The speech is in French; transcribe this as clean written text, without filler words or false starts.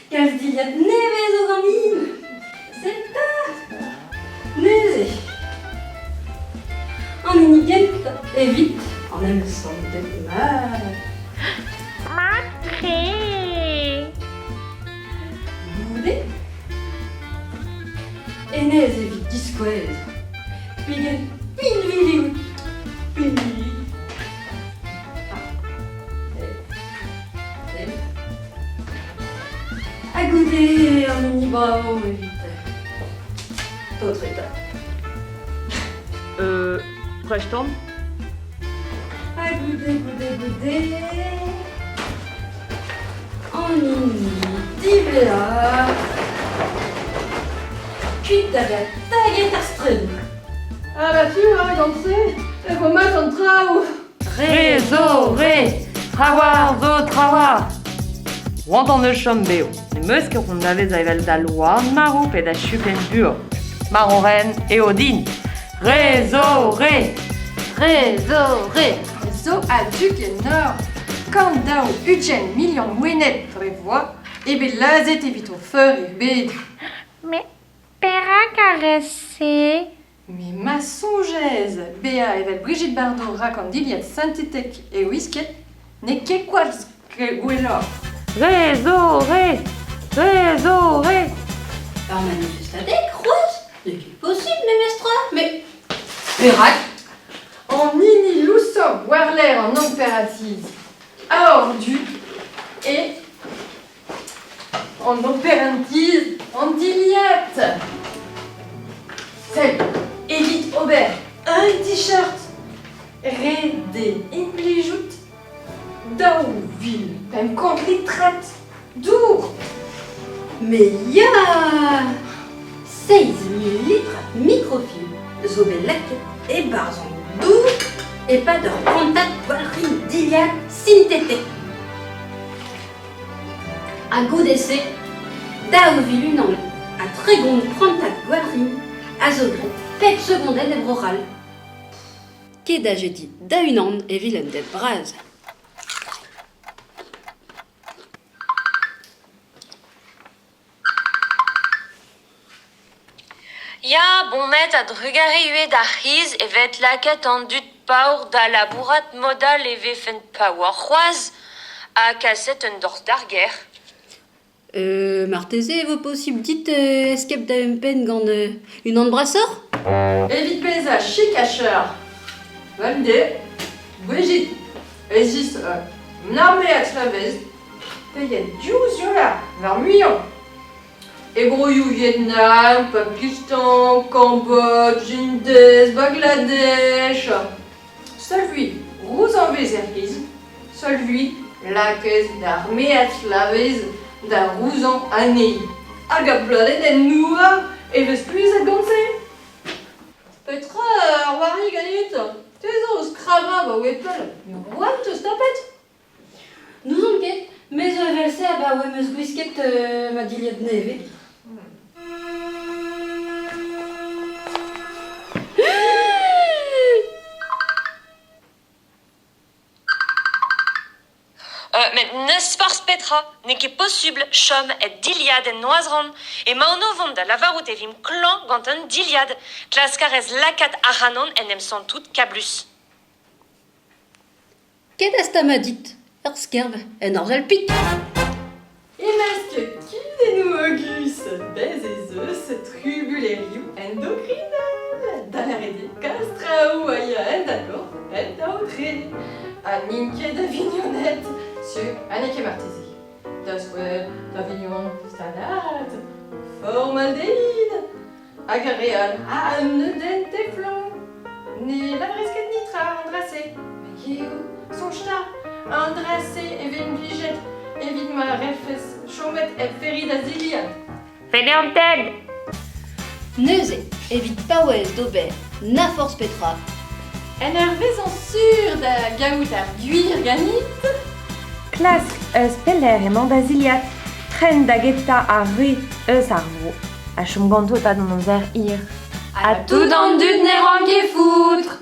Qu'est-ce qu'il y a de neve aux amis? C'est pas neve. En inigent et vite, en aime son de mal. Goudé? Et nez et vite disquaise. Pigen, pinvili, pinvili. À goûter en mini-bravo, mais vite. D'autres états. Preston? À goûter. En mini-divela. Cuite à la taguette astreine. Ah bah tu vois, danser, c'est comme un trau. Réseau, trawa, zo, trawa. Want an eus chom beo. Ne meus ket c'hont davez a evel da loa marou pe da chupen buo. Maroren e odin. Réseau, Zo a duk en nor. Kant daou ugent million mouenet prevoa, ebe lazet evit o feur e bet. Mais pera caresser. Mais ma songez, Béa evel Brigitte Bardot rakant diliad synthetek e whisket, ne ket kwalz ke gwellor. réseau, Par manifestatek, rose. De qui possible, mes mestres? Mais. Rac. En nini loussog warler en opératise, aordu et en opérantise en diliat. Celle, Edith Aubert, un t-shirt, redé, implijout, daouville, même contre les traites, dour. Mais ya 16 millilitres microfilm, zobel laquette et barzon doux et pas de contact poilerine d'iliade synthétique. À goût d'essai, daouville une angle, à très grande contact poilerine, azogré, pep secondaire et broral. Qu'est-ce j'ai dit da une ande et vilaine de brase. Ja, bon met a drugare ue da c'hiz evet laket an dut paour da labourat modal e vefen paour c'hoaz a kaset un dorz d'ar ger. Marteze, vos possible dites escape d'un pen gant une ande brasseur? Evit peza chikacheur, valde, Brigitte, existe n'armé à travez, payet 12 $, var muion. Ebroyou Vietnam, Pakistan, Cambodge, Indes, Bangladesh. Solvi, rouz en vezerkiz, solvi, lakez d'armée à slavez, da rouzan anei. Hag a bladet en noua, e vez plus a ganse. Petra, ar wari ganit, tezo o skrava ba wepel, me oan te stapet. Nous enquête, mais velse a ba ouais meus gwisket ma diliad neve. Mais neus farce petra, ne ket possible chom et diliad en noazran, e ma ono vont da lavarout e vim klan gant un diliad, klaskarez lakat aranon en em sant tout kablus. Qu'est asta ma dit? Ur skerv, en orzel pit. Emesk kil Augus, bez ez eus trubuleriou endokrinal, da la rede kastraou aia en d'accord, en da outré, a ninke d'avignonette, sur Anneke Martesi. Das web d'avignon salade, formaldéhyde, agréal, ane dente flon, ne la brisket nitra andrassé, mais yéou, son chta, andrassé et vin gliget, évite ma refes, chomette et ferry d'aziliad. Fede an tel. Neuze, évite paouez d'Aubert, na force petra. En vez en sur da gaout ar guir ganit, Klask eus peller emañ da ziliad. Tren da geta a re eus ar vo. A chom ganto tad an anzer hir. a tout an dud ne ran ket foutre.